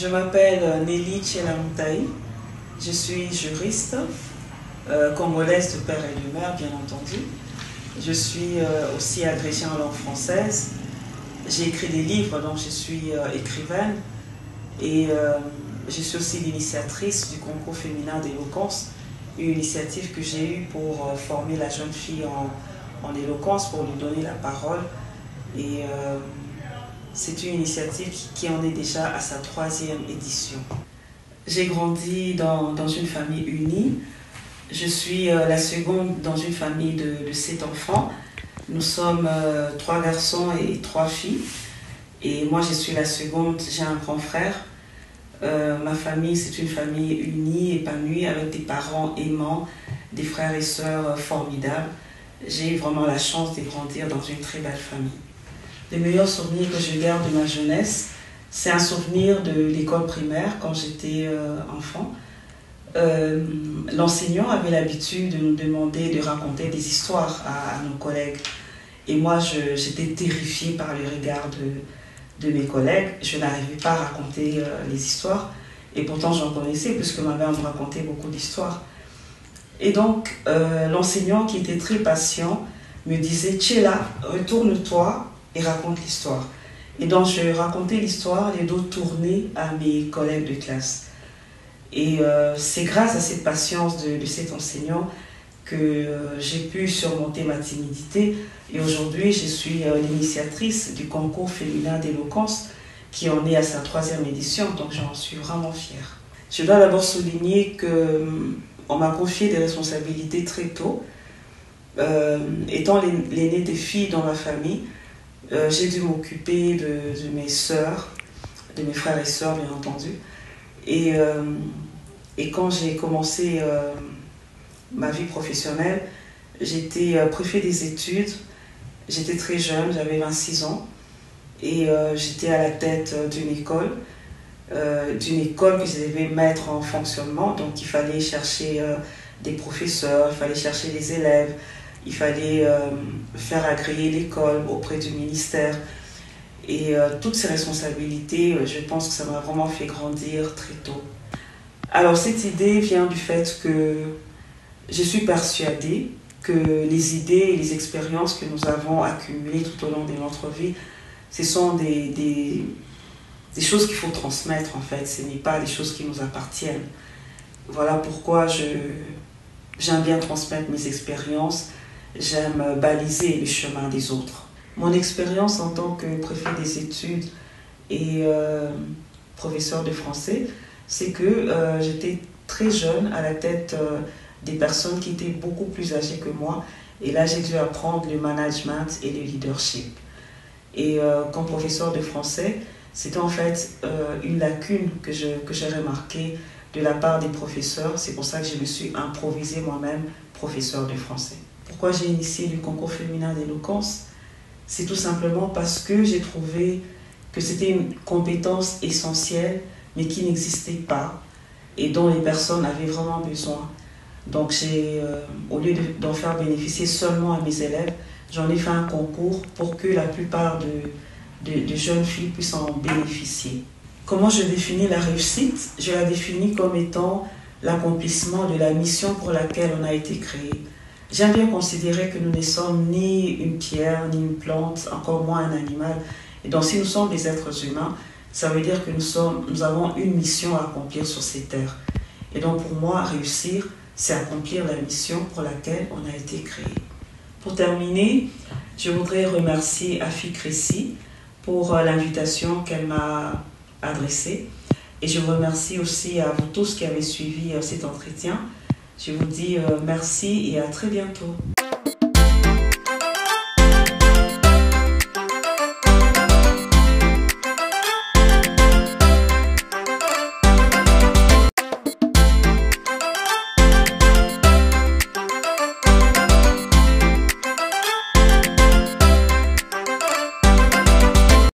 Je m'appelle Nelly Tchelamutaï, je suis juriste, congolaise de père et de mère bien entendu. Je suis aussi agrégée en langue française. J'ai écrit des livres, donc je suis écrivaine et je suis aussi l'initiatrice du concours féminin d'éloquence, une initiative que j'ai eue pour former la jeune fille en éloquence, pour lui donner la parole. Et c'est une initiative qui en est déjà à sa 3e édition. J'ai grandi dans une famille unie. Je suis la seconde dans une famille de 7 enfants. Nous sommes 3 garçons et 3 filles. Et moi, je suis la seconde, j'ai un grand frère. Ma famille, c'est une famille unie, épanouie, avec des parents aimants, des frères et sœurs formidables. J'ai eu vraiment la chance de grandir dans une très belle famille. Les meilleurs souvenirs que je garde de ma jeunesse, c'est un souvenir de l'école primaire quand j'étais enfant. L'enseignant avait l'habitude de nous demander de raconter des histoires à nos collègues. Et moi, j'étais terrifiée par le regard de mes collègues. Je n'arrivais pas à raconter les histoires. Et pourtant, j'en connaissais puisque ma mère me racontait beaucoup d'histoires. Et donc, l'enseignant qui était très patient me disait « Tchéla, retourne-toi et raconte l'histoire ». Et donc, je racontais l'histoire, les dos tournés à mes collègues de classe. Et c'est grâce à cette patience de cet enseignant que j'ai pu surmonter ma timidité. Et aujourd'hui, je suis l'initiatrice du concours féminin d'éloquence qui en est à sa 3e édition, donc j'en suis vraiment fière. Je dois d'abord souligner qu'on m'a confié des responsabilités très tôt. Étant l'aînée des filles dans ma famille, j'ai dû m'occuper de mes sœurs, de mes frères et sœurs bien entendu. Et quand j'ai commencé ma vie professionnelle, j'étais préfet des études, j'étais très jeune, j'avais 26 ans, et j'étais à la tête d'une école que je devais mettre en fonctionnement. Donc il fallait chercher des professeurs, il fallait chercher des élèves, il fallait faire agréer l'école auprès du ministère. Et toutes ces responsabilités, je pense que ça m'a vraiment fait grandir très tôt. Alors cette idée vient du fait que je suis persuadée que les idées et les expériences que nous avons accumulées tout au long de notre vie, ce sont des choses qu'il faut transmettre en fait, ce n'est pas des choses qui nous appartiennent. Voilà pourquoi j'aime bien transmettre mes expériences, j'aime baliser le chemin des autres. Mon expérience en tant que préfet des études et professeur de français, c'est que j'étais très jeune à la tête des personnes qui étaient beaucoup plus âgées que moi. Et là, j'ai dû apprendre le management et le leadership. Et comme professeur de français, c'était en fait une lacune que j'ai remarquée de la part des professeurs. C'est pour ça que je me suis improvisée moi-même professeur de français. Pourquoi j'ai initié le concours féminin d'éloquence? C'est tout simplement parce que j'ai trouvé que c'était une compétence essentielle, mais qui n'existait pas et dont les personnes avaient vraiment besoin. Donc au lieu d'en faire bénéficier seulement à mes élèves, j'en ai fait un concours pour que la plupart de jeunes filles puissent en bénéficier. Comment je définis la réussite? Je la définis comme étant l'accomplissement de la mission pour laquelle on a été créé. J'aime bien considérer que nous ne sommes ni une pierre, ni une plante, encore moins un animal. Et donc si nous sommes des êtres humains, ça veut dire que nous avons une mission à accomplir sur ces terres. Et donc pour moi, réussir, c'est accomplir la mission pour laquelle on a été créé. Pour terminer, je voudrais remercier Afi Crécy pour l'invitation qu'elle m'a adressée. Et je vous remercie aussi à vous tous qui avez suivi cet entretien. Je vous dis merci et à très bientôt.